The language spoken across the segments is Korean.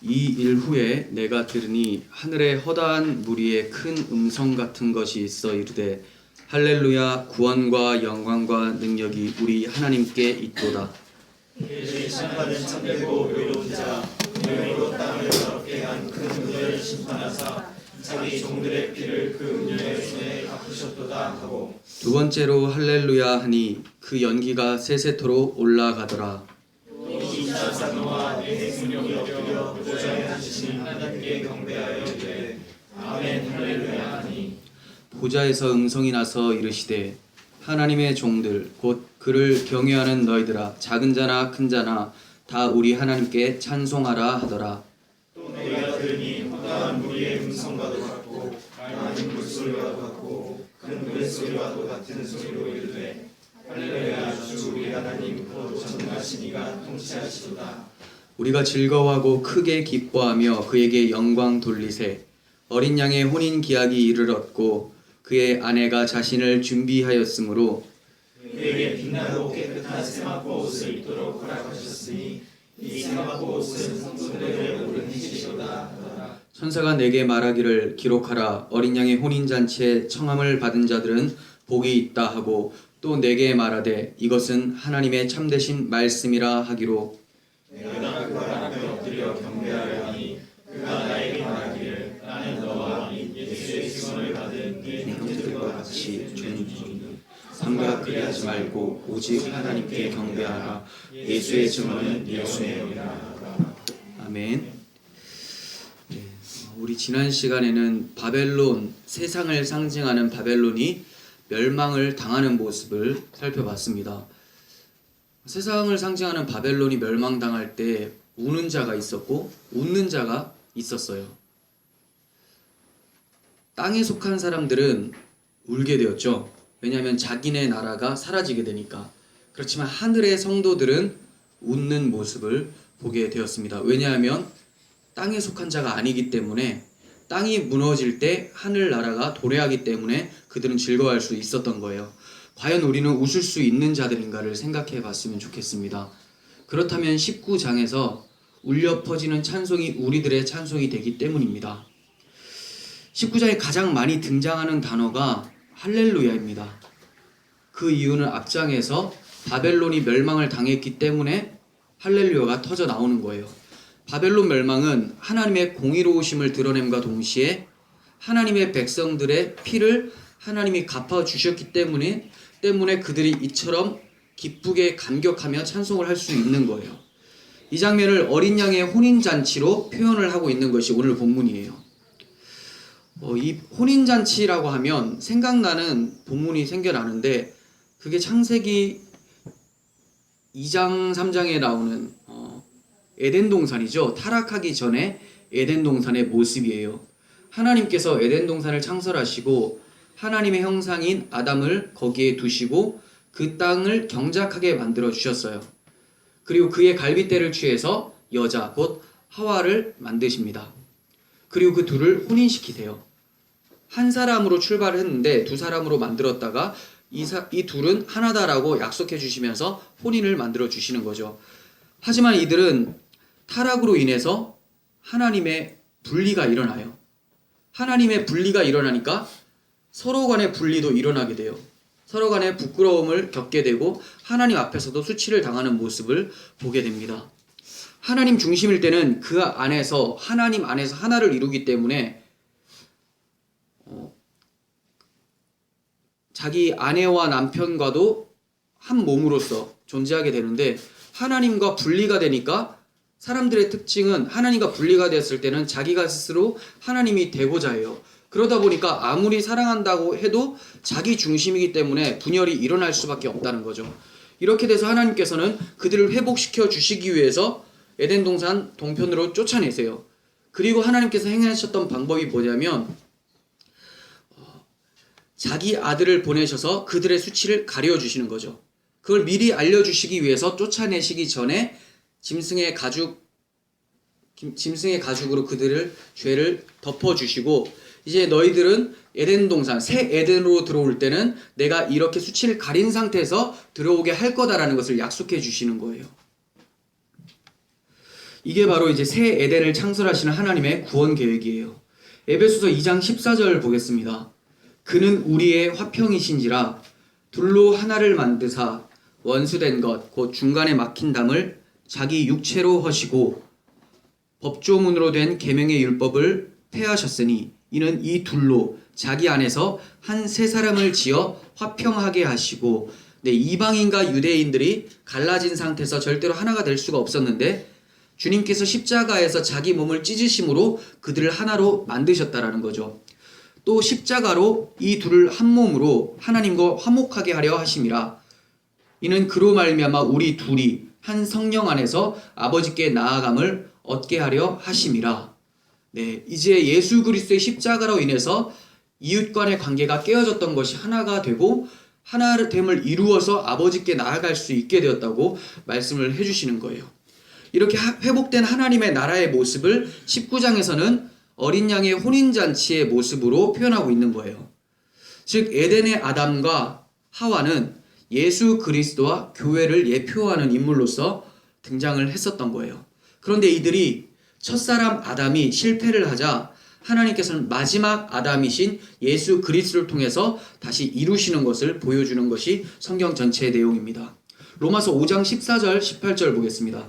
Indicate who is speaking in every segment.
Speaker 1: 이 일 후에 내가 들으니 하늘에 허다한 무리의 큰 음성 같은 것이 있어 이르되 할렐루야 구원과 영광과 능력이 우리 하나님께 있도다.
Speaker 2: 이제 심판은 참되고 의로운 자 능력으로 땅을 더럽게 한 큰 음녀를 심판하사 자기 종들의 피를 그 음녀의 손에 갚으셨도다 하고
Speaker 1: 두 번째로 할렐루야 하니 그 연기가 세세토록 올라가더라.
Speaker 2: 이 자산노와 내 생명이 엎드려 보좌에 앉으신 하나님께 경배하여 이르되 아멘 할렐루야 하니
Speaker 1: 보좌에서 음성이 나서 이르시되 하나님의 종들 곧 그를 경외하는 너희들아 작은 자나 큰 자나 다 우리 하나님께 찬송하라 하더라.
Speaker 2: 또 내가 들으니 허다한 무리의 음성과도 같고 많은 물소리와도 같고 큰 노랫소리와도 같은 소리로 이르되 할렐루야 주 우리 하나님 곧 전능하신 이가 통치하시도다.
Speaker 1: 우리가 즐거워하고 크게 기뻐하며 그에게 영광 돌리세. 어린 양의 혼인 기약이 이르렀고 그의 아내가 자신을 준비하였으므로
Speaker 2: 그에게 빛나고 깨끗한 세마포 옷을 입도록 허락하셨으니 이 세마포 옷은 성도들의 오른 희시로다 하더라.
Speaker 1: 천사가 내게 말하기를 기록하라. 어린 양의 혼인 잔치에 청함을 받은 자들은 복이 있다 하고 또 내게 말하되 이것은 하나님의 참되신 말씀이라 하기로
Speaker 2: 내가 그가 앞에 엎드려 경배하려 하니 그가 나에게 말하기를 나는 너와 예수의 증언을 받은 네 형제들과 같이 존중하니
Speaker 1: 삼가 그리하지 말고 오직 하나님께 경배하라. 예수의 증언은 예수의이라. 아멘. 네, 우리 지난 시간에는 바벨론, 세상을 상징하는 바벨론이 멸망을 당하는 모습을 살펴봤습니다. 세상을 상징하는 바벨론이 멸망당할 때 우는 자가 있었고 웃는 자가 있었어요. 땅에 속한 사람들은 울게 되었죠. 왜냐하면 자기네 나라가 사라지게 되니까. 그렇지만 하늘의 성도들은 웃는 모습을 보게 되었습니다. 왜냐하면 땅에 속한 자가 아니기 때문에 땅이 무너질 때 하늘나라가 도래하기 때문에 그들은 즐거워할 수 있었던 거예요. 과연 우리는 웃을 수 있는 자들인가를 생각해 봤으면 좋겠습니다. 그렇다면 19장에서 울려 퍼지는 찬송이 우리들의 찬송이 되기 때문입니다. 19장에 가장 많이 등장하는 단어가 할렐루야입니다. 그 이유는 앞장에서 바벨론이 멸망을 당했기 때문에 할렐루야가 터져 나오는 거예요. 바벨론 멸망은 하나님의 공의로우심을 드러냄과 동시에 하나님의 백성들의 피를 하나님이 갚아주셨기 때문에 그들이 이처럼 기쁘게 감격하며 찬송을 할 수 있는 거예요. 이 장면을 어린 양의 혼인잔치로 표현을 하고 있는 것이 오늘 본문이에요. 이 혼인잔치라고 하면 생각나는 본문이 생겨나는데 그게 창세기 2장 3장에 나오는 에덴 동산이죠. 타락하기 전에 에덴 동산의 모습이에요. 하나님께서 에덴 동산을 창설하시고 하나님의 형상인 아담을 거기에 두시고 그 땅을 경작하게 만들어 주셨어요. 그리고 그의 갈빗대를 취해서 여자 곧 하와를 만드십니다. 그리고 그 둘을 혼인시키세요. 한 사람으로 출발을 했는데 두 사람으로 만들었다가 이 둘은 하나다라고 약속해 주시면서 혼인을 만들어 주시는 거죠. 하지만 이들은 타락으로 인해서 하나님의 분리가 일어나요. 하나님의 분리가 일어나니까 서로 간의 분리도 일어나게 돼요. 서로 간의 부끄러움을 겪게 되고 하나님 앞에서도 수치를 당하는 모습을 보게 됩니다. 하나님 중심일 때는 그 안에서 하나님 안에서 하나를 이루기 때문에 자기 아내와 남편과도 한 몸으로서 존재하게 되는데 하나님과 분리가 되니까 사람들의 특징은 하나님과 분리가 됐을 때는 자기가 스스로 하나님이 되고자 해요. 그러다 보니까 아무리 사랑한다고 해도 자기 중심이기 때문에 분열이 일어날 수밖에 없다는 거죠. 이렇게 돼서 하나님께서는 그들을 회복시켜 주시기 위해서 에덴 동산 동편으로 쫓아내세요. 그리고 하나님께서 행하셨던 방법이 뭐냐면 자기 아들을 보내셔서 그들의 수치를 가려주시는 거죠. 그걸 미리 알려주시기 위해서 쫓아내시기 전에 짐승의 가죽으로 그들을 죄를 덮어주시고 이제 너희들은 에덴 동산, 새 에덴으로 들어올 때는 내가 이렇게 수치를 가린 상태에서 들어오게 할 거다라는 것을 약속해 주시는 거예요. 이게 바로 이제 새 에덴을 창설하시는 하나님의 구원 계획이에요. 에베소서 2장 14절 보겠습니다. 그는 우리의 화평이신지라 둘로 하나를 만드사 원수된 것 곧 중간에 막힌 담을 자기 육체로 허시고 법조문으로 된 계명의 율법을 폐하셨으니 이는 이 둘로 자기 안에서 한 세 사람을 지어 화평하게 하시고 이방인과 유대인들이 갈라진 상태에서 절대로 하나가 될 수가 없었는데 주님께서 십자가에서 자기 몸을 찢으심으로 그들을 하나로 만드셨다라는 거죠. 또 십자가로 이 둘을 한 몸으로 하나님과 화목하게 하려 하심이라. 이는 그로 말미암아 우리 둘이 한 성령 안에서 아버지께 나아감을 얻게 하려 하심이라. 네, 이제 예수 그리스도의 십자가로 인해서 이웃 간의 관계가 깨어졌던 것이 하나가 되고 하나됨을 이루어서 아버지께 나아갈 수 있게 되었다고 말씀을 해주시는 거예요. 이렇게 회복된 하나님의 나라의 모습을 19장에서는 어린 양의 혼인잔치의 모습으로 표현하고 있는 거예요. 즉 에덴의 아담과 하와는 예수 그리스도와 교회를 예표하는 인물로서 등장을 했었던 거예요. 그런데 이들이 첫사람 아담이 실패를 하자 하나님께서는 마지막 아담이신 예수 그리스도를 통해서 다시 이루시는 것을 보여주는 것이 성경 전체의 내용입니다. 로마서 5장 14절 18절 보겠습니다.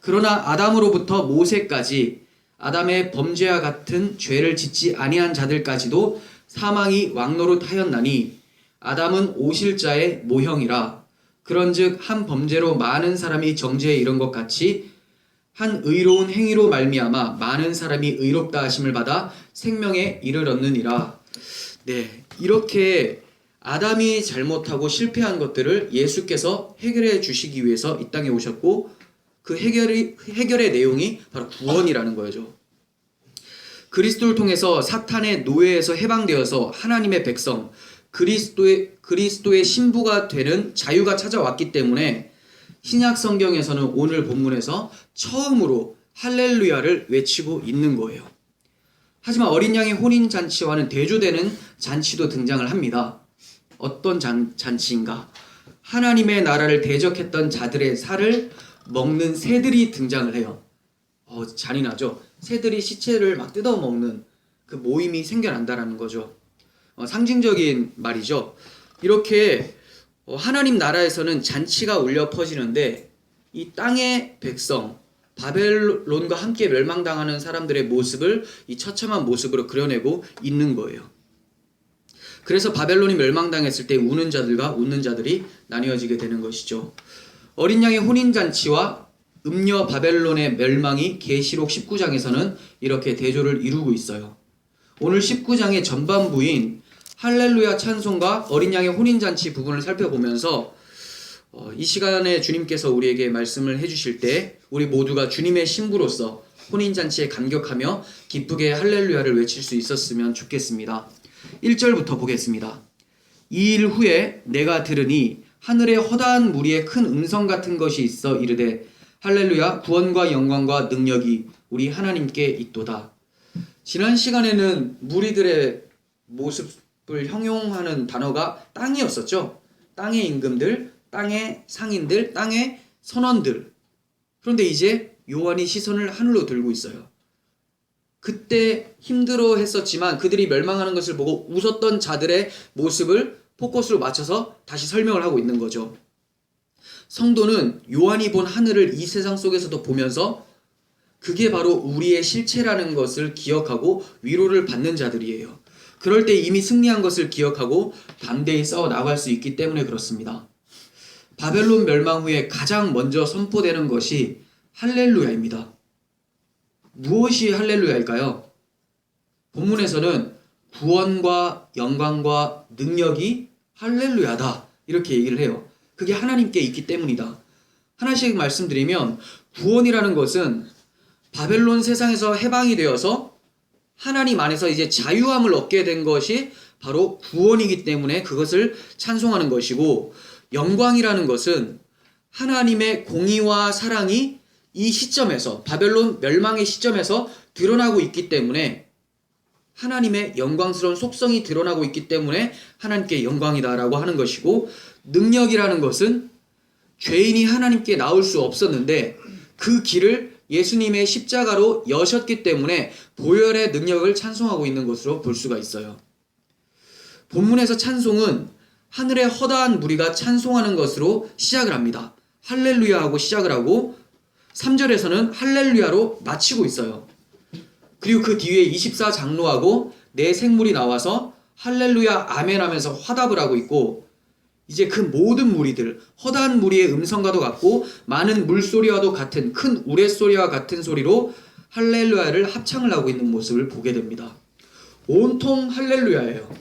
Speaker 1: 그러나 아담으로부터 모세까지 아담의 범죄와 같은 죄를 짓지 아니한 자들까지도 사망이 왕노릇하였나니 아담은 오실자의 모형이라. 그런즉 한 범죄로 많은 사람이 정죄에 이른 것 같이 한 의로운 행위로 말미암아 많은 사람이 의롭다 하심을 받아 생명에 이르렀느니라. 네, 이렇게 아담이 잘못하고 실패한 것들을 예수께서 해결해 주시기 위해서 이 땅에 오셨고 그 해결의 내용이 바로 구원이라는 거죠. 그리스도를 통해서 사탄의 노예에서 해방되어서 하나님의 백성 그리스도의 신부가 되는 자유가 찾아왔기 때문에 신약 성경에서는 오늘 본문에서 처음으로 할렐루야를 외치고 있는 거예요. 하지만 어린 양의 혼인 잔치와는 대조되는 잔치도 등장을 합니다. 어떤 잔치인가? 하나님의 나라를 대적했던 자들의 살을 먹는 새들이 등장을 해요. 잔인하죠. 새들이 시체를 막 뜯어먹는 그 모임이 생겨난다라는 거죠. 상징적인 말이죠. 이렇게 하나님 나라에서는 잔치가 울려 퍼지는데 이 땅의 백성 바벨론과 함께 멸망당하는 사람들의 모습을 이 처참한 모습으로 그려내고 있는 거예요. 그래서 바벨론이 멸망당했을 때 우는 자들과 웃는 자들이 나뉘어지게 되는 것이죠. 어린 양의 혼인잔치와 음녀 바벨론의 멸망이 계시록 19장에서는 이렇게 대조를 이루고 있어요. 오늘 19장의 전반부인 할렐루야 찬송과 어린 양의 혼인잔치 부분을 살펴보면서 이 시간에 주님께서 우리에게 말씀을 해주실 때 우리 모두가 주님의 신부로서 혼인잔치에 감격하며 기쁘게 할렐루야를 외칠 수 있었으면 좋겠습니다. 1절부터 보겠습니다. 이 일 후에 내가 들으니 하늘에 허다한 무리의 큰 음성 같은 것이 있어 이르되 할렐루야 구원과 영광과 능력이 우리 하나님께 있도다. 지난 시간에는 무리들의 모습을 형용하는 단어가 땅이었었죠. 땅의 임금들, 땅의 상인들, 땅의 선원들. 그런데 이제 요한이 시선을 하늘로 들고 있어요. 그때 힘들어 했었지만 그들이 멸망하는 것을 보고 웃었던 자들의 모습을 포커스로 맞춰서 다시 설명을 하고 있는 거죠. 성도는 요한이 본 하늘을 이 세상 속에서도 보면서 그게 바로 우리의 실체라는 것을 기억하고 위로를 받는 자들이에요. 그럴 때 이미 승리한 것을 기억하고 담대히 싸워 나갈 수 있기 때문에 그렇습니다. 바벨론 멸망 후에 가장 먼저 선포되는 것이 할렐루야입니다. 무엇이 할렐루야일까요? 본문에서는 구원과 영광과 능력이 할렐루야다 이렇게 얘기를 해요. 그게 하나님께 있기 때문이다. 하나씩 말씀드리면 구원이라는 것은 바벨론 세상에서 해방이 되어서 하나님 안에서 이제 자유함을 얻게 된 것이 바로 구원이기 때문에 그것을 찬송하는 것이고, 영광이라는 것은 하나님의 공의와 사랑이 이 시점에서 바벨론 멸망의 시점에서 드러나고 있기 때문에 하나님의 영광스러운 속성이 드러나고 있기 때문에 하나님께 영광이다라고 하는 것이고, 능력이라는 것은 죄인이 하나님께 나올 수 없었는데 그 길을 예수님의 십자가로 여셨기 때문에 보혈의 능력을 찬송하고 있는 것으로 볼 수가 있어요. 본문에서 찬송은 하늘의 허다한 무리가 찬송하는 것으로 시작을 합니다. 할렐루야 하고 시작을 하고 3절에서는 할렐루야로 마치고 있어요. 그리고 그 뒤에 24장로하고 네 생물이 나와서 할렐루야 아멘 하면서 화답을 하고 있고, 이제 그 모든 무리들, 허다한 무리의 음성과도 같고 많은 물소리와도 같은 큰 우레소리와 같은 소리로 할렐루야를 합창을 하고 있는 모습을 보게 됩니다. 온통 할렐루야예요.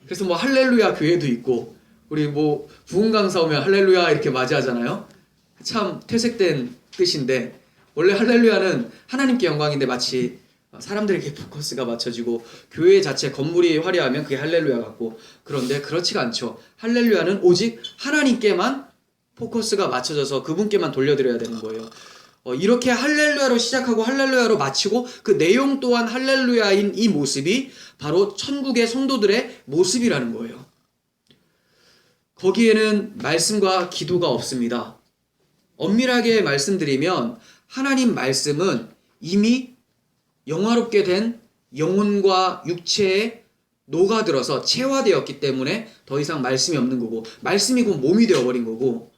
Speaker 1: 그래서 뭐 할렐루야 교회도 있고, 우리 뭐 부흥 강사 오면 할렐루야 이렇게 맞이하잖아요. 참 퇴색된 뜻인데, 원래 할렐루야는 하나님께 영광인데 마치 사람들에게 포커스가 맞춰지고 교회 자체 건물이 화려하면 그게 할렐루야 같고, 그런데 그렇지가 않죠. 할렐루야는 오직 하나님께만 포커스가 맞춰져서 그분께만 돌려드려야 되는 거예요. 이렇게 할렐루야로 시작하고 할렐루야로 마치고 그 내용 또한 할렐루야인 이 모습이 바로 천국의 성도들의 모습이라는 거예요. 거기에는 말씀과 기도가 없습니다. 엄밀하게 말씀드리면 하나님 말씀은 이미 영화롭게 된 영혼과 육체에 녹아들어서 체화되었기 때문에 더 이상 말씀이 없는 거고, 말씀이 곧 몸이 되어버린 거고,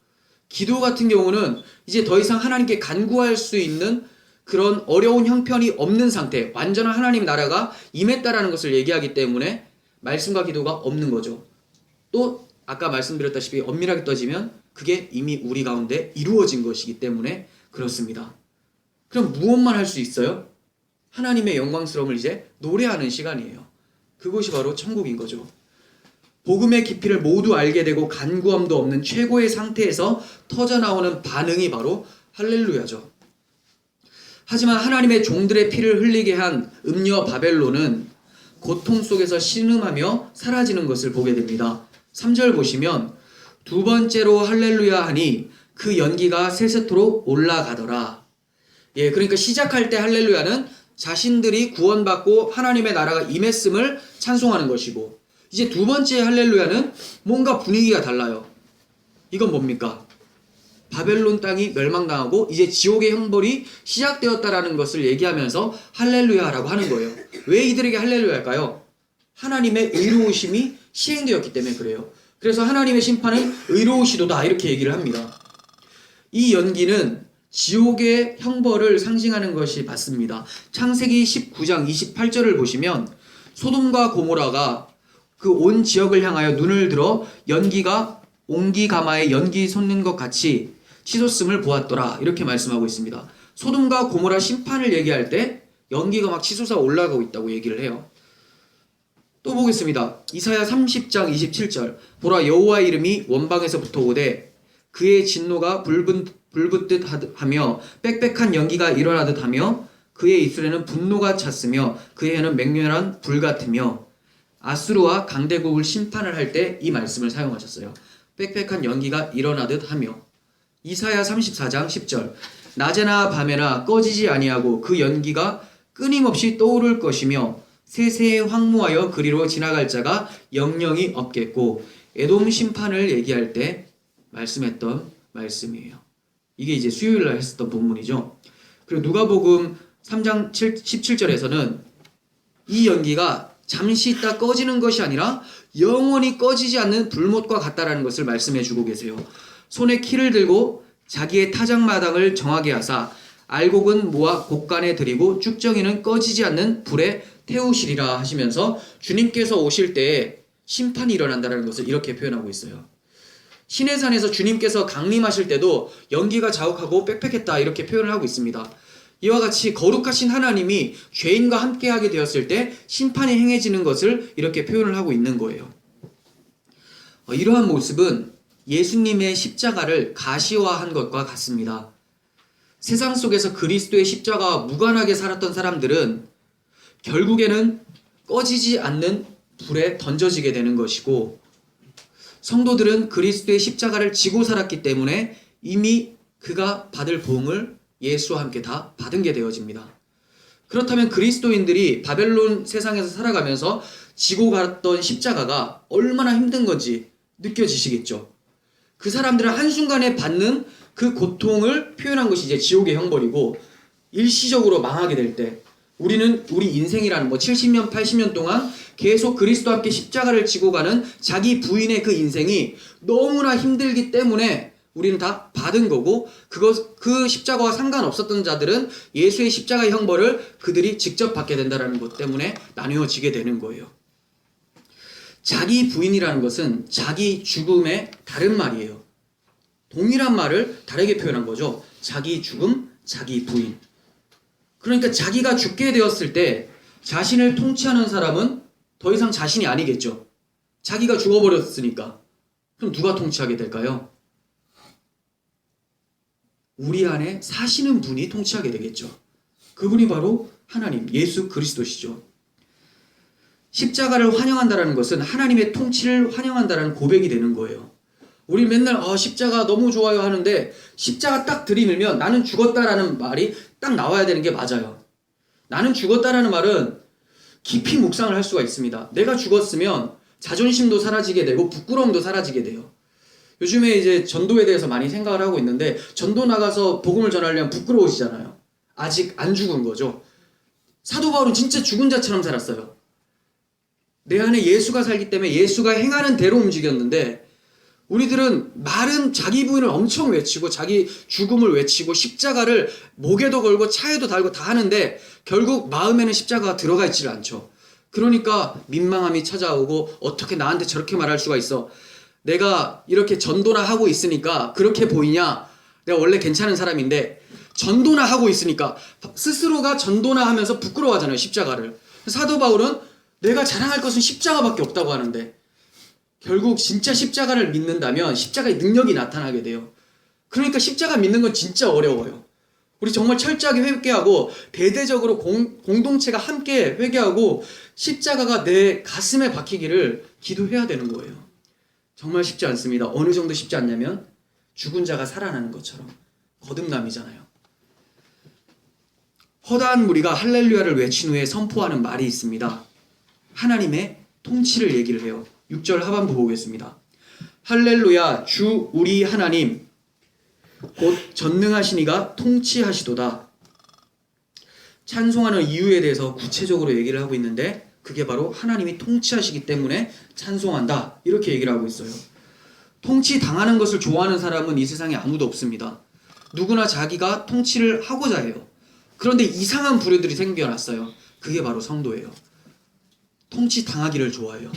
Speaker 1: 기도 같은 경우는 이제 더 이상 하나님께 간구할 수 있는 그런 어려운 형편이 없는 상태, 완전한 하나님 나라가 임했다라는 것을 얘기하기 때문에 말씀과 기도가 없는 거죠. 또 아까 말씀드렸다시피 엄밀하게 따지면 그게 이미 우리 가운데 이루어진 것이기 때문에 그렇습니다. 그럼 무엇만 할 수 있어요? 하나님의 영광스러움을 이제 노래하는 시간이에요. 그것이 바로 천국인 거죠. 복음의 깊이를 모두 알게 되고 간구함도 없는 최고의 상태에서 터져나오는 반응이 바로 할렐루야죠. 하지만 하나님의 종들의 피를 흘리게 한 음녀 바벨론은 고통 속에서 신음하며 사라지는 것을 보게 됩니다. 3절 보시면 두 번째로 할렐루야 하니 그 연기가 세세토록 올라가더라. 예, 그러니까 시작할 때 할렐루야는 자신들이 구원받고 하나님의 나라가 임했음을 찬송하는 것이고, 이제 두 번째 할렐루야는 뭔가 분위기가 달라요. 이건 뭡니까? 바벨론 땅이 멸망당하고 이제 지옥의 형벌이 시작되었다라는 것을 얘기하면서 할렐루야라고 하는 거예요. 왜 이들에게 할렐루야일까요? 하나님의 의로우심이 시행되었기 때문에 그래요. 그래서 하나님의 심판은 의로우시도다 이렇게 얘기를 합니다. 이 연기는 지옥의 형벌을 상징하는 것이 맞습니다. 창세기 19장 28절을 보시면 소돔과 고모라가 그 온 지역을 향하여 눈을 들어 연기가 옹기 가마에 연기 솟는 것 같이 치솟음을 보았더라 이렇게 말씀하고 있습니다. 소돔과 고모라 심판을 얘기할 때 연기가 막 치솟아 올라가고 있다고 얘기를 해요. 또 보겠습니다. 이사야 30장 27절 보라 여호와의 이름이 원방에서부터 오되 그의 진노가 불붙듯 하며 빽빽한 연기가 일어나듯 하며 그의 입술에는 분노가 찼으며 그의 혀는 맹렬한 불 같으며, 아수르와 강대국을 심판을 할 때 이 말씀을 사용하셨어요. 빽빽한 연기가 일어나듯 하며. 이사야 34장 10절 낮에나 밤에나 꺼지지 아니하고 그 연기가 끊임없이 떠오를 것이며 세세에 황무하여 그리로 지나갈 자가 영영이 없겠고, 에돔 심판을 얘기할 때 말씀했던 말씀이에요. 이게 이제 수요일날 했었던 본문이죠. 그리고 누가복음 3장 17절에서는 이 연기가 잠시 있다 꺼지는 것이 아니라 영원히 꺼지지 않는 불못과 같다라는 것을 말씀해 주고 계세요. 손에 키를 들고 자기의 타작마당을 정하게 하사 알곡은 모아 곡간에 들이고 쭉정이는 꺼지지 않는 불에 태우시리라 하시면서 주님께서 오실 때에 심판이 일어난다는 것을 이렇게 표현하고 있어요. 시내산에서 주님께서 강림하실 때도 연기가 자욱하고 빽빽했다 이렇게 표현을 하고 있습니다. 이와 같이 거룩하신 하나님이 죄인과 함께하게 되었을 때 심판이 행해지는 것을 이렇게 표현을 하고 있는 거예요. 이러한 모습은 예수님의 십자가를 가시화한 것과 같습니다. 세상 속에서 그리스도의 십자가와 무관하게 살았던 사람들은 결국에는 꺼지지 않는 불에 던져지게 되는 것이고, 성도들은 그리스도의 십자가를 지고 살았기 때문에 이미 그가 받을 보응을 예수와 함께 다 받은 게 되어집니다. 그렇다면 그리스도인들이 바벨론 세상에서 살아가면서 지고 갔던 십자가가 얼마나 힘든 건지 느껴지시겠죠. 그 사람들은 한순간에 받는 그 고통을 표현한 것이 이제 지옥의 형벌이고, 일시적으로 망하게 될 때, 우리는 우리 인생이라는 70년, 80년 동안 계속 그리스도와 함께 십자가를 지고 가는 자기 부인의 그 인생이 너무나 힘들기 때문에 우리는 다 받은 거고, 그 십자가와 상관없었던 자들은 예수의 십자가의 형벌을 그들이 직접 받게 된다는 것 때문에 나뉘어지게 되는 거예요. 자기 부인이라는 것은 자기 죽음의 다른 말이에요. 동일한 말을 다르게 표현한 거죠. 자기 죽음, 자기 부인. 그러니까 자기가 죽게 되었을 때 자신을 통치하는 사람은 더 이상 자신이 아니겠죠. 자기가 죽어버렸으니까. 그럼 누가 통치하게 될까요? 우리 안에 사시는 분이 통치하게 되겠죠. 그분이 바로 하나님, 예수 그리스도시죠. 십자가를 환영한다는 것은 하나님의 통치를 환영한다는 고백이 되는 거예요. 우리 맨날 십자가 너무 좋아요 하는데 십자가 딱 들이밀면 나는 죽었다라는 말이 딱 나와야 되는 게 맞아요. 나는 죽었다라는 말은 깊이 묵상을 할 수가 있습니다. 내가 죽었으면 자존심도 사라지게 되고 부끄러움도 사라지게 돼요. 요즘에 이제 전도에 대해서 많이 생각을 하고 있는데, 전도 나가서 복음을 전하려면 부끄러우시잖아요. 아직 안 죽은 거죠. 사도 바울은 진짜 죽은 자처럼 살았어요. 내 안에 예수가 살기 때문에 예수가 행하는 대로 움직였는데, 우리들은 말은 자기 부인을 엄청 외치고 자기 죽음을 외치고 십자가를 목에도 걸고 차에도 달고 다 하는데 결국 마음에는 십자가가 들어가 있지를 않죠. 그러니까 민망함이 찾아오고, 어떻게 나한테 저렇게 말할 수가 있어? 내가 이렇게 전도나 하고 있으니까 그렇게 보이냐? 내가 원래 괜찮은 사람인데 전도나 하고 있으니까 스스로가 전도나 하면서 부끄러워하잖아요, 십자가를. 사도 바울은 내가 자랑할 것은 십자가밖에 없다고 하는데, 결국 진짜 십자가를 믿는다면 십자가의 능력이 나타나게 돼요. 그러니까 십자가 믿는 건 진짜 어려워요. 우리 정말 철저하게 회개하고 대대적으로 공동체가 함께 회개하고 십자가가 내 가슴에 박히기를 기도해야 되는 거예요. 정말 쉽지 않습니다. 어느 정도 쉽지 않냐면 죽은 자가 살아나는 것처럼 거듭남이잖아요. 허다한 무리가 할렐루야를 외친 후에 선포하는 말이 있습니다. 하나님의 통치를 얘기를 해요. 6절 하반부 보겠습니다. 할렐루야, 주 우리 하나님 곧 전능하신 이가 통치하시도다. 찬송하는 이유에 대해서 구체적으로 얘기를 하고 있는데, 그게 바로 하나님이 통치하시기 때문에 찬송한다, 이렇게 얘기를 하고 있어요. 통치 당하는 것을 좋아하는 사람은 이 세상에 아무도 없습니다. 누구나 자기가 통치를 하고자 해요. 그런데 이상한 부류들이 생겨났어요. 그게 바로 성도예요. 통치 당하기를 좋아해요.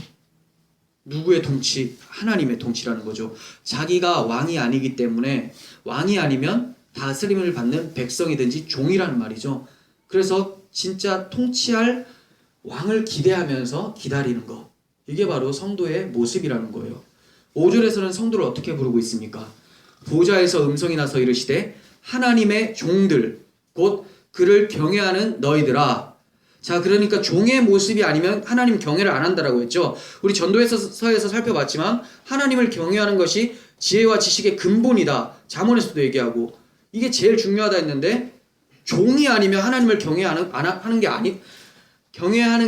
Speaker 1: 누구의 통치? 하나님의 통치라는 거죠. 자기가 왕이 아니기 때문에, 왕이 아니면 다스림을 받는 백성이든지 종이라는 말이죠. 그래서 진짜 통치할 왕을 기대하면서 기다리는 것, 이게 바로 성도의 모습이라는 거예요. 5절에서는 성도를 어떻게 부르고 있습니까? 보좌에서 음성이 나서 이르시되 하나님의 종들 곧 그를 경외하는 너희들아. 자, 그러니까 종의 모습이 아니면 하나님 경외를 안 한다라고 했죠. 우리 전도서에서 살펴봤지만 하나님을 경외하는 것이 지혜와 지식의 근본이다, 잠언에서도 얘기하고, 이게 제일 중요하다 했는데, 종이 아니면 하나님을 경외하는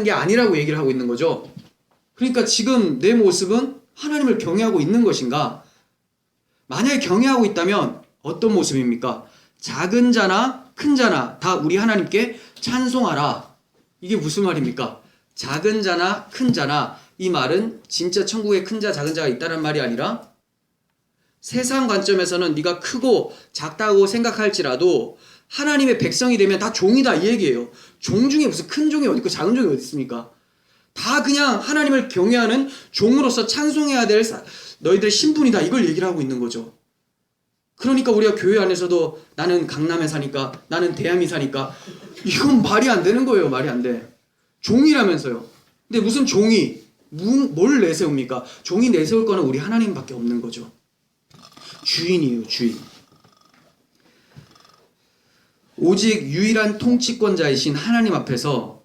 Speaker 1: 게 아니라고 얘기를 하고 있는 거죠. 그러니까 지금 내 모습은 하나님을 경외하고 있는 것인가? 만약에 경외하고 있다면 어떤 모습입니까? 작은 자나 큰 자나 다 우리 하나님께 찬송하라. 이게 무슨 말입니까? 작은 자나 큰 자나, 이 말은 진짜 천국에 큰 자 작은 자가 있다는 말이 아니라, 세상 관점에서는 네가 크고 작다고 생각할지라도 하나님의 백성이 되면 다 종이다, 이 얘기예요. 종 중에 무슨 큰 종이 어디 있고 작은 종이 어디 있습니까? 다 그냥 하나님을 경외하는 종으로서 찬송해야 될 너희들 신분이다, 이걸 얘기를 하고 있는 거죠. 그러니까 우리가 교회 안에서도 나는 강남에 사니까, 나는 대암이 사니까, 이건 말이 안 되는 거예요. 말이 안 돼. 종이라면서요. 근데 무슨 종이 뭘 내세웁니까? 종이 내세울 거는 우리 하나님밖에 없는 거죠. 주인이에요, 주인. 오직 유일한 통치권자이신 하나님 앞에서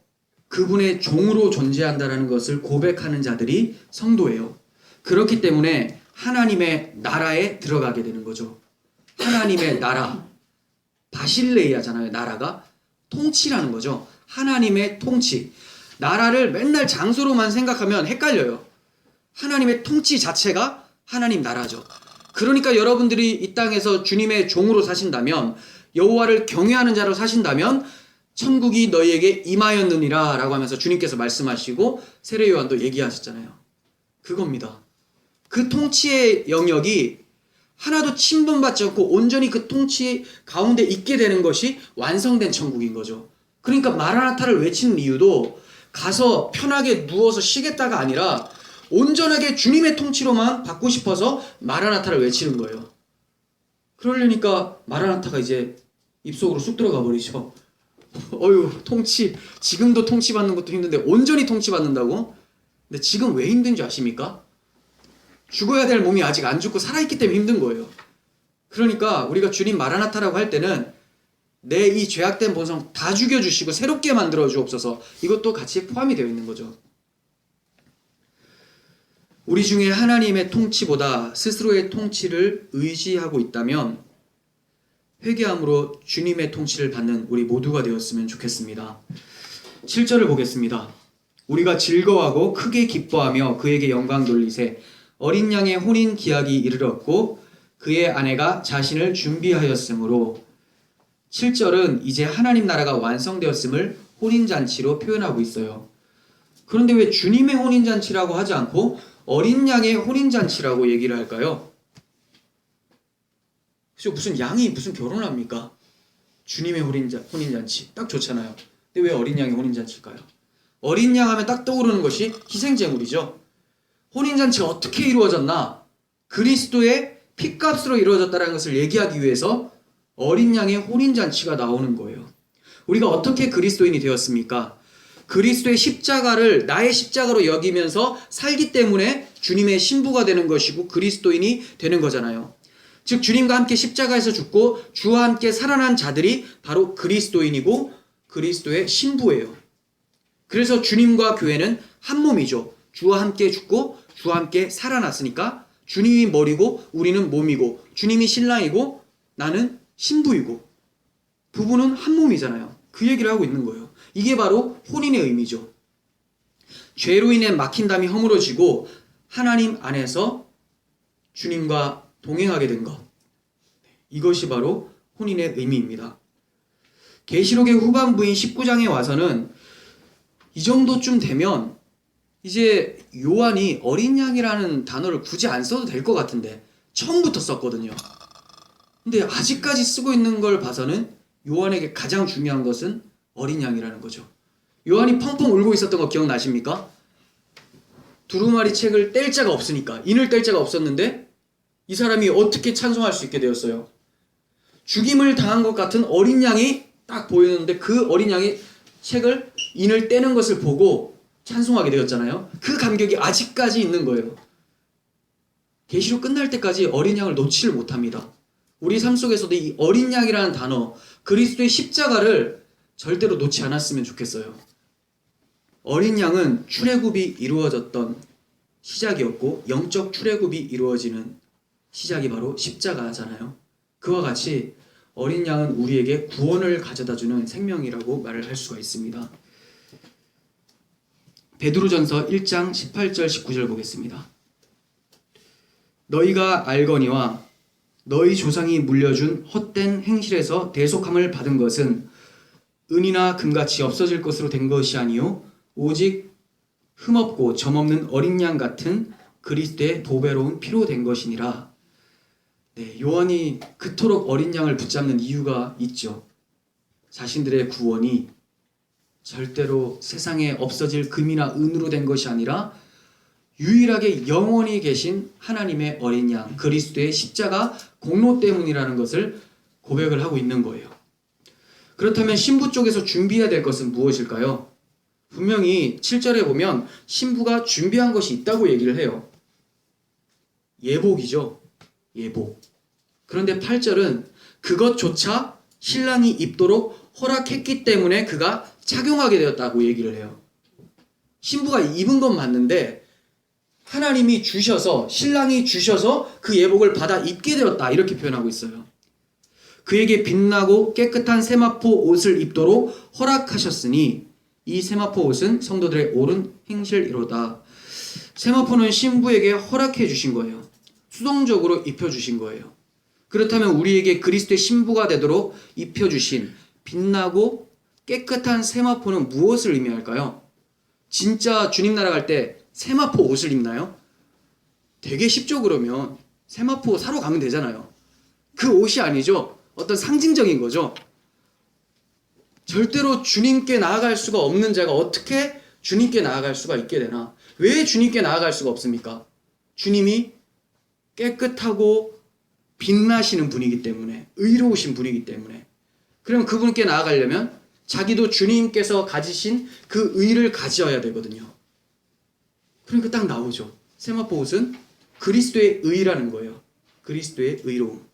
Speaker 1: 그분의 종으로 존재한다는 것을 고백하는 자들이 성도예요. 그렇기 때문에 하나님의 나라에 들어가게 되는 거죠. 하나님의 나라, 바실레이아잖아요. 나라가 통치라는 거죠. 하나님의 통치. 나라를 맨날 장소로만 생각하면 헷갈려요. 하나님의 통치 자체가 하나님 나라죠. 그러니까 여러분들이 이 땅에서 주님의 종으로 사신다면 여호와를 경외하는 자로 사신다면 천국이 너희에게 임하였느니라 라고 하면서 주님께서 말씀하시고 세례 요한도 얘기하셨잖아요. 그겁니다. 그 통치의 영역이 하나도 침범받지 않고 온전히 그 통치 가운데 있게 되는 것이 완성된 천국인 거죠. 그러니까 마라나타를 외치는 이유도 가서 편하게 누워서 쉬겠다가 아니라 온전하게 주님의 통치로만 받고 싶어서 마라나타를 외치는 거예요. 그러려니까 마라나타가 이제 입속으로 쑥 들어가 버리죠. 어휴, 통치, 지금도 통치받는 것도 힘든데 온전히 통치받는다고? 근데 지금 왜 힘든지 아십니까? 죽어야 될 몸이 아직 안 죽고 살아있기 때문에 힘든 거예요. 그러니까 우리가 주님 마라나타라고 할 때는 내 이 죄악된 본성 다 죽여주시고 새롭게 만들어 주옵소서, 이것도 같이 포함이 되어 있는 거죠. 우리 중에 하나님의 통치보다 스스로의 통치를 의지하고 있다면 회개함으로 주님의 통치를 받는 우리 모두가 되었으면 좋겠습니다. 7절을 보겠습니다. 우리가 즐거워하고 크게 기뻐하며 그에게 영광 돌리세. 어린 양의 혼인 기약이 이르렀고 그의 아내가 자신을 준비하였으므로. 7절은 이제 하나님 나라가 완성되었음을 혼인잔치로 표현하고 있어요. 그런데 왜 주님의 혼인잔치라고 하지 않고 어린 양의 혼인잔치라고 얘기를 할까요? 그죠? 무슨 양이 무슨 결혼을 합니까? 주님의 혼인잔치 딱 좋잖아요. 근데 왜 어린 양의 혼인잔치일까요? 어린 양 하면 딱 떠오르는 것이 희생제물이죠. 혼인잔치가 어떻게 이루어졌나? 그리스도의 피값으로 이루어졌다는 것을 얘기하기 위해서 어린 양의 혼인잔치가 나오는 거예요. 우리가 어떻게 그리스도인이 되었습니까? 그리스도의 십자가를 나의 십자가로 여기면서 살기 때문에 주님의 신부가 되는 것이고 그리스도인이 되는 거잖아요. 즉 주님과 함께 십자가에서 죽고 주와 함께 살아난 자들이 바로 그리스도인이고 그리스도의 신부예요. 그래서 주님과 교회는 한 몸이죠. 주와 함께 죽고 주와 함께 살아났으니까 주님이 머리고 우리는 몸이고 주님이 신랑이고 나는 신부이고 부부는 한 몸이잖아요. 그 얘기를 하고 있는 거예요. 이게 바로 혼인의 의미죠. 죄로 인해 막힌 담이 허물어지고 하나님 안에서 주님과 동행하게 된 것, 이것이 바로 혼인의 의미입니다. 계시록의 후반부인 19장에 와서는 이 정도쯤 되면 이제 요한이 어린 양이라는 단어를 굳이 안 써도 될 것 같은데 처음부터 썼거든요. 근데 아직까지 쓰고 있는 걸 봐서는 요한에게 가장 중요한 것은 어린 양이라는 거죠. 요한이 펑펑 울고 있었던 거 기억나십니까? 두루마리 책을 뗄 자가 없으니까, 인을 뗄 자가 없었는데 이 사람이 어떻게 찬송할 수 있게 되었어요? 죽임을 당한 것 같은 어린 양이 딱 보였는데 그 어린 양이 책을, 인을 떼는 것을 보고 찬송하게 되었잖아요. 그 감격이 아직까지 있는 거예요. 계시록 끝날 때까지 어린 양을 놓지를 못합니다. 우리 삶 속에서도 이 어린 양이라는 단어, 그리스도의 십자가를 절대로 놓지 않았으면 좋겠어요. 어린 양은 출애굽이 이루어졌던 시작이었고 영적 출애굽이 이루어지는 시작이 바로 십자가잖아요. 그와 같이 어린 양은 우리에게 구원을 가져다주는 생명이라고 말을 할 수가 있습니다. 베드로전서 1장 18절 19절 보겠습니다. 너희가 알거니와 너희 조상이 물려준 헛된 행실에서 대속함을 받은 것은 은이나 금같이 없어질 것으로 된 것이 아니요 오직 흠없고 점없는 어린 양 같은 그리스도의 보배로운 피로 된 것이니라. 네, 요한이 그토록 어린 양을 붙잡는 이유가 있죠. 자신들의 구원이 절대로 세상에 없어질 금이나 은으로 된 것이 아니라 유일하게 영원히 계신 하나님의 어린 양 그리스도의 십자가 공로 때문이라는 것을 고백을 하고 있는 거예요. 그렇다면 신부 쪽에서 준비해야 될 것은 무엇일까요? 분명히 7절에 보면 신부가 준비한 것이 있다고 얘기를 해요. 예복이죠. 예복. 그런데 8절은 그것조차 신랑이 입도록 허락했기 때문에 그가 착용하게 되었다고 얘기를 해요. 신부가 입은 건 맞는데 하나님이 주셔서, 신랑이 주셔서 그 예복을 받아 입게 되었다, 이렇게 표현하고 있어요. 그에게 빛나고 깨끗한 세마포 옷을 입도록 허락하셨으니 이 세마포 옷은 성도들의 옳은 행실이로다. 세마포는 신부에게 허락해 주신 거예요. 수동적으로 입혀주신 거예요. 그렇다면 우리에게 그리스도의 신부가 되도록 입혀주신 빛나고 깨끗한 세마포는 무엇을 의미할까요? 진짜 주님 나라 갈 때 세마포 옷을 입나요? 되게 쉽죠. 그러면 세마포 사러 가면 되잖아요. 그 옷이 아니죠. 어떤 상징적인 거죠. 절대로 주님께 나아갈 수가 없는 자가 어떻게 주님께 나아갈 수가 있게 되나? 왜 주님께 나아갈 수가 없습니까? 주님이 깨끗하고 빛나시는 분이기 때문에, 의로우신 분이기 때문에. 그럼 그분께 나아가려면 자기도 주님께서 가지신 그 의를 가져야 되거든요. 그러니까 딱 나오죠. 세마포 옷은 그리스도의 의라는 거예요. 그리스도의 의로움.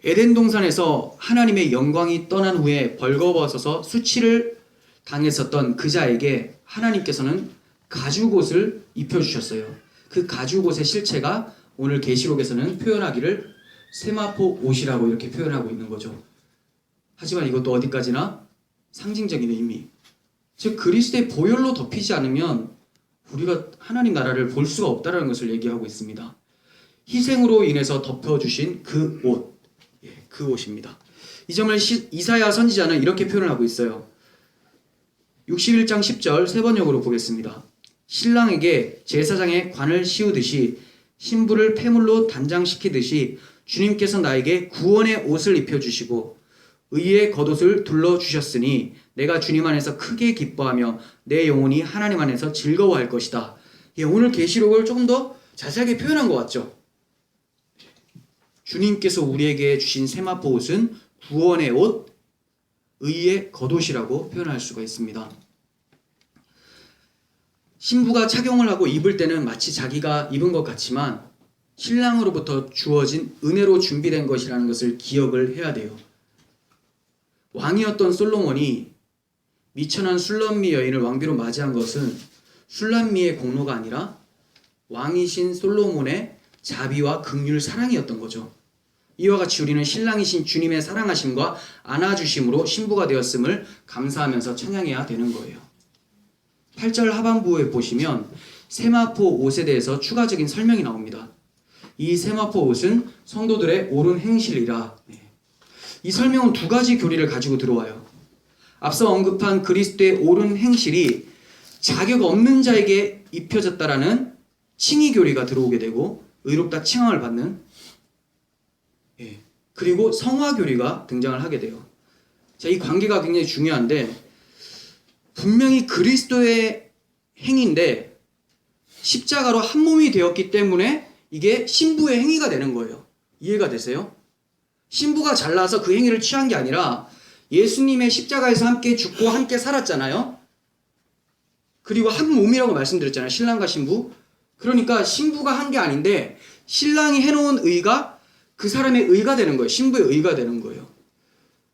Speaker 1: 에덴 동산에서 하나님의 영광이 떠난 후에 벌거벗어서 수치를 당했었던 그 자에게 하나님께서는 가죽옷을 입혀주셨어요. 그 가죽옷의 실체가 오늘 계시록에서는 표현하기를 세마포 옷이라고 이렇게 표현하고 있는 거죠. 하지만 이것도 어디까지나 상징적인 의미, 즉 그리스도의 보혈로 덮이지 않으면 우리가 하나님 나라를 볼 수가 없다는 것을 얘기하고 있습니다. 희생으로 인해서 덮여주신 그 옷, 그 옷입니다. 이 점을 이사야 선지자는 이렇게 표현을 하고 있어요. 61장 10절 세 번역으로 보겠습니다. 신랑에게 제사장의 관을 씌우듯이 신부를 폐물로 단장시키듯이 주님께서 나에게 구원의 옷을 입혀주시고 의의 겉옷을 둘러주셨으니 내가 주님 안에서 크게 기뻐하며 내 영혼이 하나님 안에서 즐거워할 것이다. 오늘 계시록을 조금 더 자세하게 표현한 것 같죠? 주님께서 우리에게 주신 세마포 옷은 구원의 옷, 의의 겉옷이라고 표현할 수가 있습니다. 신부가 착용을 하고 입을 때는 마치 자기가 입은 것 같지만 신랑으로부터 주어진 은혜로 준비된 것이라는 것을 기억을 해야 돼요. 왕이었던 솔로몬이 미천한 술람미 여인을 왕비로 맞이한 것은 술람미의 공로가 아니라 왕이신 솔로몬의 자비와 긍휼 사랑이었던 거죠. 이와 같이 우리는 신랑이신 주님의 사랑하심과 안아주심으로 신부가 되었음을 감사하면서 찬양해야 되는 거예요. 8절 하반부에 보시면 세마포 옷에 대해서 추가적인 설명이 나옵니다. 이 세마포 옷은 성도들의 옳은 행실이라. 이 설명은 두 가지 교리를 가지고 들어와요. 앞서 언급한 그리스도의 옳은 행실이 자격 없는 자에게 입혀졌다라는 칭의 교리가 들어오게 되고 의롭다 칭함을 받는, 그리고 성화 교리가 등장을 하게 돼요. 자, 이 관계가 굉장히 중요한데 분명히 그리스도의 행위인데 십자가로 한 몸이 되었기 때문에 이게 신부의 행위가 되는 거예요. 이해가 되세요? 신부가 잘나서 그 행위를 취한 게 아니라 예수님의 십자가에서 함께 죽고 함께 살았잖아요. 그리고 한 몸이라고 말씀드렸잖아요. 신랑과 신부. 그러니까 신부가 한 게 아닌데 신랑이 해놓은 의가 그 사람의 의가 되는 거예요. 신부의 의가 되는 거예요.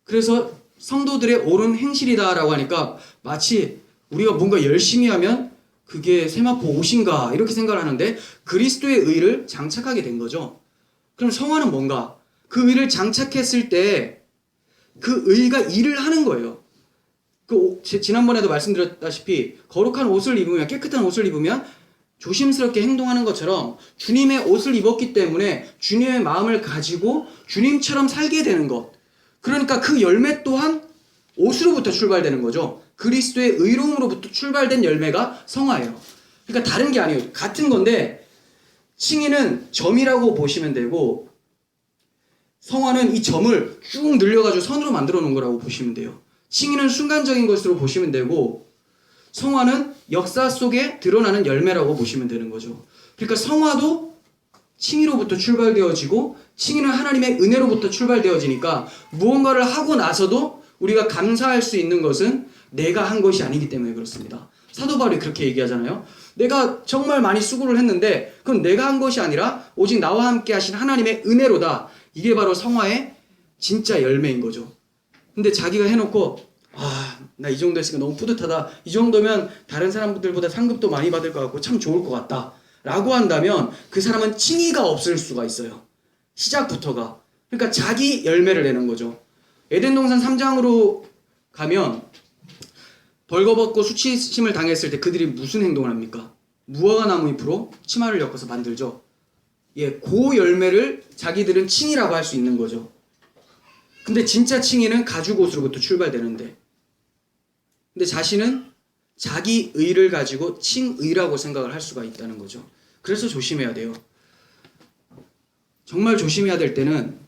Speaker 1: 그래서 성도들의 옳은 행실이다라고 하니까 마치 우리가 뭔가 열심히 하면 그게 세마포 옷인가 이렇게 생각을 하는데 그리스도의 의를 장착하게 된 거죠. 그럼 성화는 뭔가? 그 의를 장착했을 때 그 의가 일을 하는 거예요. 지난번에도 말씀드렸다시피 거룩한 옷을 입으면, 깨끗한 옷을 입으면 조심스럽게 행동하는 것처럼 주님의 옷을 입었기 때문에 주님의 마음을 가지고 주님처럼 살게 되는 것. 그러니까 그 열매 또한 옷으로부터 출발되는 거죠. 그리스도의 의로움으로부터 출발된 열매가 성화예요. 그러니까 다른 게 아니에요. 같은 건데 칭의는 점이라고 보시면 되고 성화는 이 점을 쭉 늘려가지고 선으로 만들어 놓은 거라고 보시면 돼요. 칭의는 순간적인 것으로 보시면 되고 성화는 역사 속에 드러나는 열매라고 보시면 되는 거죠. 그러니까 성화도 칭의로부터 출발되어지고 칭의는 하나님의 은혜로부터 출발되어지니까 무언가를 하고 나서도 우리가 감사할 수 있는 것은 내가 한 것이 아니기 때문에 그렇습니다. 사도 바울이 그렇게 얘기하잖아요. 내가 정말 많이 수고를 했는데 그건 내가 한 것이 아니라 오직 나와 함께 하신 하나님의 은혜로다. 이게 바로 성화의 진짜 열매인 거죠. 근데 자기가 해놓고 나 이 정도 했으니까 너무 뿌듯하다. 이 정도면 다른 사람들보다 상급도 많이 받을 것 같고 참 좋을 것 같다. 라고 한다면 그 사람은 칭의가 없을 수가 있어요. 시작부터가. 그러니까 자기 열매를 내는 거죠. 에덴 동산 3장으로 가면 벌거벗고 수치심을 당했을 때 그들이 무슨 행동을 합니까? 무화과 나무 잎으로 치마를 엮어서 만들죠. 그 열매를 자기들은 칭이라고 할 수 있는 거죠. 근데 진짜 칭의는 가죽옷으로부터 출발되는데, 근데 자신은 자기 의를 가지고 칭의라고 생각을 할 수가 있다는 거죠. 그래서 조심해야 돼요. 정말 조심해야 될 때는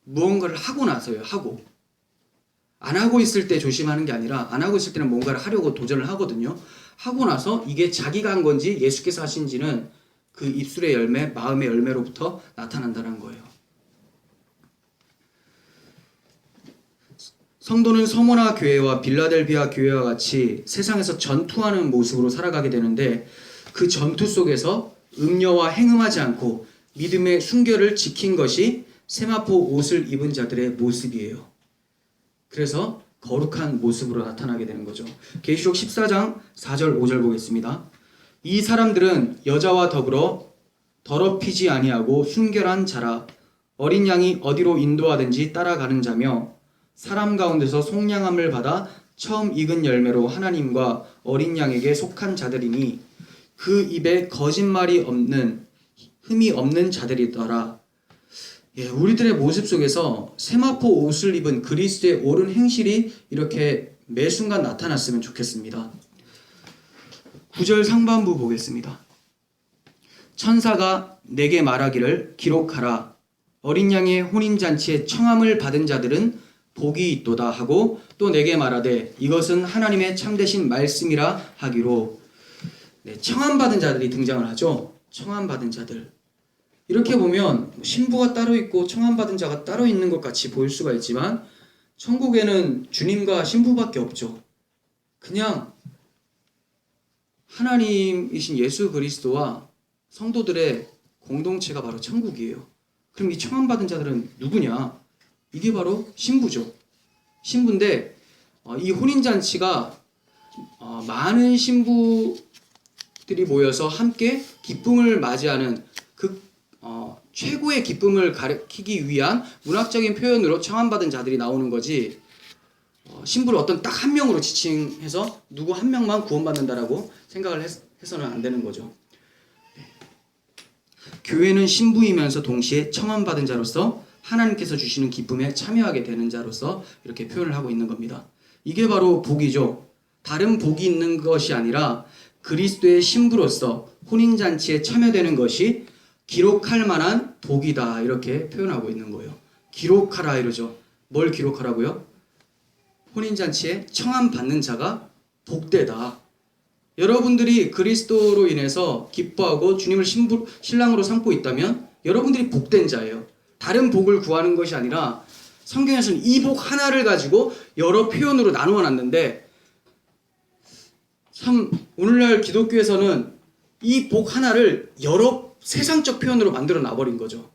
Speaker 1: 무언가를 하고 나서요. 안 하고 있을 때 조심하는 게 아니라, 안 하고 있을 때는 뭔가를 하려고 도전을 하거든요. 하고 나서 이게 자기가 한 건지 예수께서 하신지는 그 입술의 열매, 마음의 열매로부터 나타난다는 거예요. 성도는 서머나 교회와 빌라델비아 교회와 같이 세상에서 전투하는 모습으로 살아가게 되는데, 그 전투 속에서 음녀와 행음하지 않고 믿음의 순결을 지킨 것이 세마포 옷을 입은 자들의 모습이에요. 그래서 거룩한 모습으로 나타나게 되는 거죠. 계시록 14장 4절 5절 보겠습니다. 이 사람들은 여자와 더불어 더럽히지 아니하고 순결한 자라. 어린 양이 어디로 인도하든지 따라가는 자며 사람 가운데서 속량함을 받아 처음 익은 열매로 하나님과 어린 양에게 속한 자들이니 그 입에 거짓말이 없는 흠이 없는 자들이더라. 우리들의 모습 속에서 세마포 옷을 입은 그리스도의 옳은 행실이 이렇게 매 순간 나타났으면 좋겠습니다. 9절 상반부 보겠습니다. 천사가 내게 말하기를 기록하라. 어린 양의 혼인잔치에 청함을 받은 자들은 복이 있도다 하고 또 내게 말하되 이것은 하나님의 참되신 말씀이라 하기로. 청함받은 자들이 등장을 하죠. 청함받은 자들. 이렇게 보면 신부가 따로 있고 청함받은 자가 따로 있는 것 같이 보일 수가 있지만, 천국에는 주님과 신부밖에 없죠. 그냥 하나님이신 예수 그리스도와 성도들의 공동체가 바로 천국이에요. 그럼 이 청함받은 자들은 누구냐? 이게 바로 신부죠. 신부인데 이 혼인잔치가 많은 신부들이 모여서 함께 기쁨을 맞이하는 그 최고의 기쁨을 가리키기 위한 문학적인 표현으로 청함받은 자들이 나오는 거지, 신부를 어떤 딱 한 명으로 지칭해서 누구 한 명만 구원받는다라고 생각을 해서는 안 되는 거죠. 교회는 신부이면서 동시에 청함받은 자로서 하나님께서 주시는 기쁨에 참여하게 되는 자로서 이렇게 표현을 하고 있는 겁니다. 이게 바로 복이죠. 다른 복이 있는 것이 아니라 그리스도의 신부로서 혼인잔치에 참여되는 것이 기록할 만한 복이다, 이렇게 표현하고 있는 거예요. 기록하라 이러죠. 뭘 기록하라고요? 혼인잔치에 청함받는 자가 복되다. 여러분들이 그리스도로 인해서 기뻐하고 주님을 신랑으로 삼고 있다면 여러분들이 복된 자예요. 다른 복을 구하는 것이 아니라, 성경에서는 이 복 하나를 가지고 여러 표현으로 나누어 놨는데, 참 오늘날 기독교에서는 이 복 하나를 여러 세상적 표현으로 만들어 놔버린 거죠.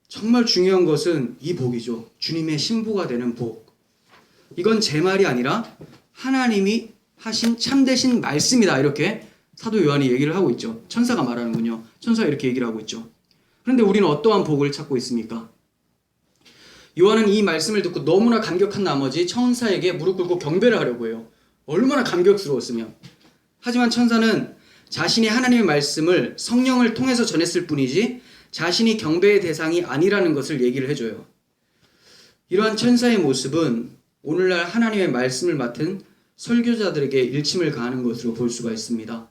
Speaker 1: 정말 중요한 것은 이 복이죠. 주님의 신부가 되는 복. 이건 제 말이 아니라 하나님이 하신 참되신 말씀이다, 이렇게 사도 요한이 얘기를 하고 있죠. 천사가 말하는군요. 천사가 이렇게 얘기를 하고 있죠. 그런데 우리는 어떠한 복을 찾고 있습니까? 요한은 이 말씀을 듣고 너무나 감격한 나머지 천사에게 무릎 꿇고 경배를 하려고 해요. 얼마나 감격스러웠으면. 하지만 천사는 자신이 하나님의 말씀을 성령을 통해서 전했을 뿐이지 자신이 경배의 대상이 아니라는 것을 얘기를 해줘요. 이러한 천사의 모습은 오늘날 하나님의 말씀을 맡은 설교자들에게 일침을 가하는 것으로 볼 수가 있습니다.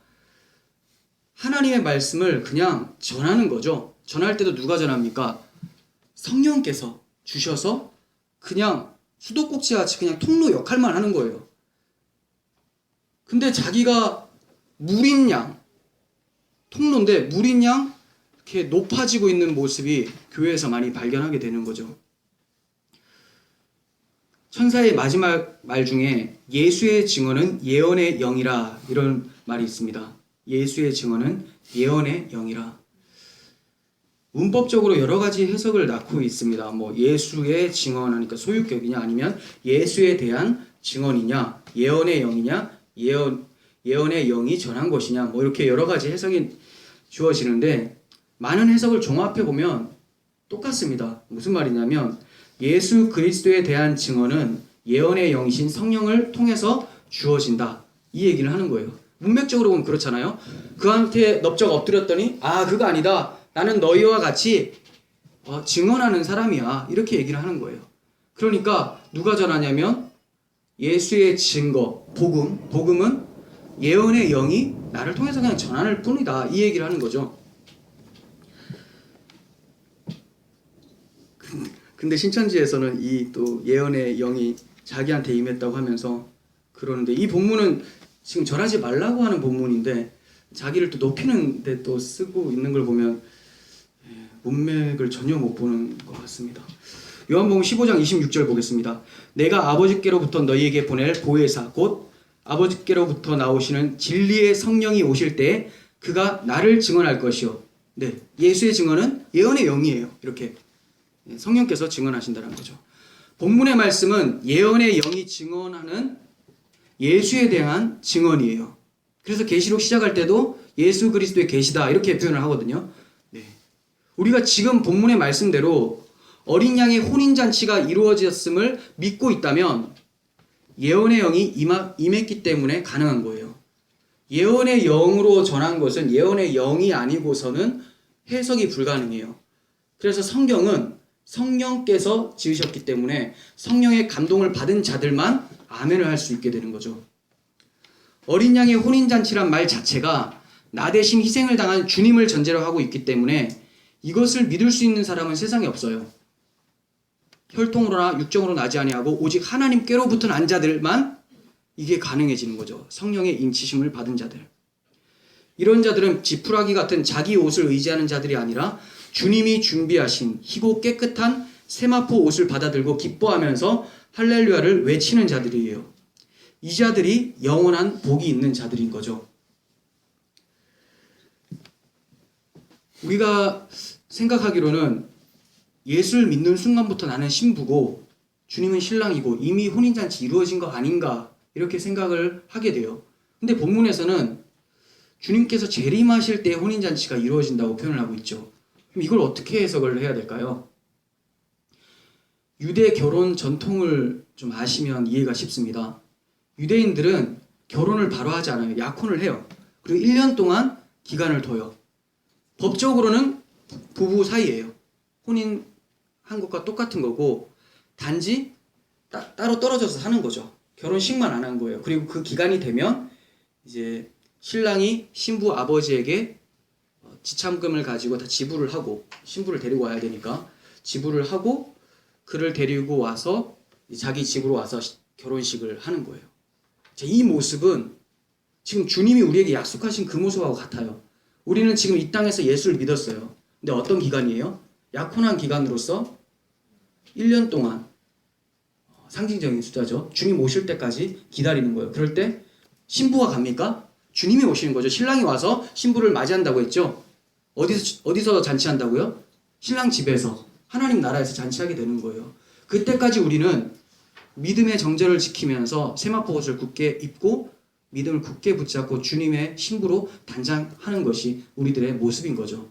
Speaker 1: 하나님의 말씀을 그냥 전하는 거죠. 전할 때도 누가 전합니까? 성령께서 주셔서 그냥 수도꼭지같이 그냥 통로 역할만 하는 거예요. 근데 자기가 물인 양, 통로인데 물인 양 이렇게 높아지고 있는 모습이 교회에서 많이 발견하게 되는 거죠. 천사의 마지막 말 중에 예수의 증언은 예언의 영이라, 이런 말이 있습니다. 예수의 증언은 예언의 영이라. 문법적으로 여러 가지 해석을 낳고 있습니다. 예수의 증언하니까 소유격이냐, 아니면 예수에 대한 증언이냐, 예언의 영이냐, 예언의 영이 전한 것이냐, 이렇게 여러 가지 해석이 주어지는데, 많은 해석을 종합해 보면 똑같습니다. 무슨 말이냐면 예수 그리스도에 대한 증언은 예언의 영이신 성령을 통해서 주어진다, 이 얘기를 하는 거예요. 문맥적으로 보면 그렇잖아요. 그한테 넓적 엎드렸더니 그거 아니다, 나는 너희와 같이 증언하는 사람이야. 이렇게 얘기를 하는 거예요. 그러니까 누가 전하냐면 예수의 증거, 복음은 예언의 영이 나를 통해서 그냥 전하는 뿐이다. 이 얘기를 하는 거죠. 근데 신천지에서는 이 또 예언의 영이 자기한테 임했다고 하면서 그러는데, 이 본문은 지금 전하지 말라고 하는 본문인데 자기를 또 높이는 데 또 쓰고 있는 걸 보면 문맥을 전혀 못 보는 것 같습니다. 요한복음 15장 26절 보겠습니다. 내가 아버지께로부터 너희에게 보낼 보혜사 곧 아버지께로부터 나오시는 진리의 성령이 오실 때 그가 나를 증언할 것이요. 네, 예수의 증언은 예언의 영이에요. 이렇게 성령께서 증언하신다는 거죠. 본문의 말씀은 예언의 영이 증언하는 예수에 대한 증언이에요. 그래서 계시록 시작할 때도 예수 그리스도의 계시다 이렇게 표현을 하거든요. 네. 우리가 지금 본문의 말씀대로 어린 양의 혼인잔치가 이루어졌음을 믿고 있다면 예언의 영이 임했기 때문에 가능한 거예요. 예언의 영으로 전한 것은 예언의 영이 아니고서는 해석이 불가능해요. 그래서 성경은 성령께서 지으셨기 때문에 성령의 감동을 받은 자들만 아멘을 할 수 있게 되는 거죠. 어린 양의 혼인잔치란 말 자체가 나 대신 희생을 당한 주님을 전제로 하고 있기 때문에 이것을 믿을 수 있는 사람은 세상에 없어요. 혈통으로나 육정으로 나지 아니하고 오직 하나님께로부터 난 자들만 이게 가능해지는 거죠. 성령의 인치심을 받은 자들. 이런 자들은 지푸라기 같은 자기 옷을 의지하는 자들이 아니라 주님이 준비하신 희고 깨끗한 세마포 옷을 받아들고 기뻐하면서 할렐루야를 외치는 자들이에요. 이 자들이 영원한 복이 있는 자들인 거죠. 우리가 생각하기로는 예수를 믿는 순간부터 나는 신부고 주님은 신랑이고 이미 혼인잔치 이루어진 거 아닌가 이렇게 생각을 하게 돼요. 근데 본문에서는 주님께서 재림하실 때 혼인잔치가 이루어진다고 표현을 하고 있죠. 그럼 이걸 어떻게 해석을 해야 될까요? 유대 결혼 전통을 좀 아시면 이해가 쉽습니다. 유대인들은 결혼을 바로 하지 않아요. 약혼을 해요. 그리고 1년 동안 기간을 둬요. 법적으로는 부부 사이예요. 혼인한 것과 똑같은 거고 단지 따로 떨어져서 사는 거죠. 결혼식만 안 한 거예요. 그리고 그 기간이 되면 이제 신랑이 신부 아버지에게 지참금을 가지고 다 지불을 하고 신부를 데리고 와야 되니까 지불을 하고 그를 데리고 와서 자기 집으로 와서 결혼식을 하는 거예요. 이 모습은 지금 주님이 우리에게 약속하신 그 모습하고 같아요. 우리는 지금 이 땅에서 예수를 믿었어요. 근데 어떤 기간이에요? 약혼한 기간으로서 1년 동안 상징적인 숫자죠. 주님 오실 때까지 기다리는 거예요. 그럴 때 신부가 갑니까? 주님이 오시는 거죠. 신랑이 와서 신부를 맞이한다고 했죠. 어디서 잔치한다고요? 신랑 집에서 하나님 나라에서 잔치하게 되는 거예요. 그때까지 우리는 믿음의 정절을 지키면서 세마포 옷을 굳게 입고 믿음을 굳게 붙잡고 주님의 신부로 단장하는 것이 우리들의 모습인 거죠.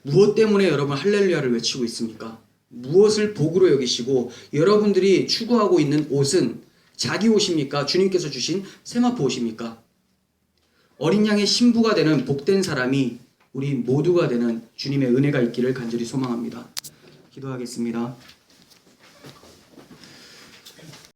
Speaker 1: 무엇 때문에 여러분 할렐루야를 외치고 있습니까? 무엇을 복으로 여기시고 여러분들이 추구하고 있는 옷은 자기 옷입니까? 주님께서 주신 세마포 옷입니까? 어린 양의 신부가 되는 복된 사람이 우리 모두가 되는 주님의 은혜가 있기를 간절히 소망합니다. 기도하겠습니다.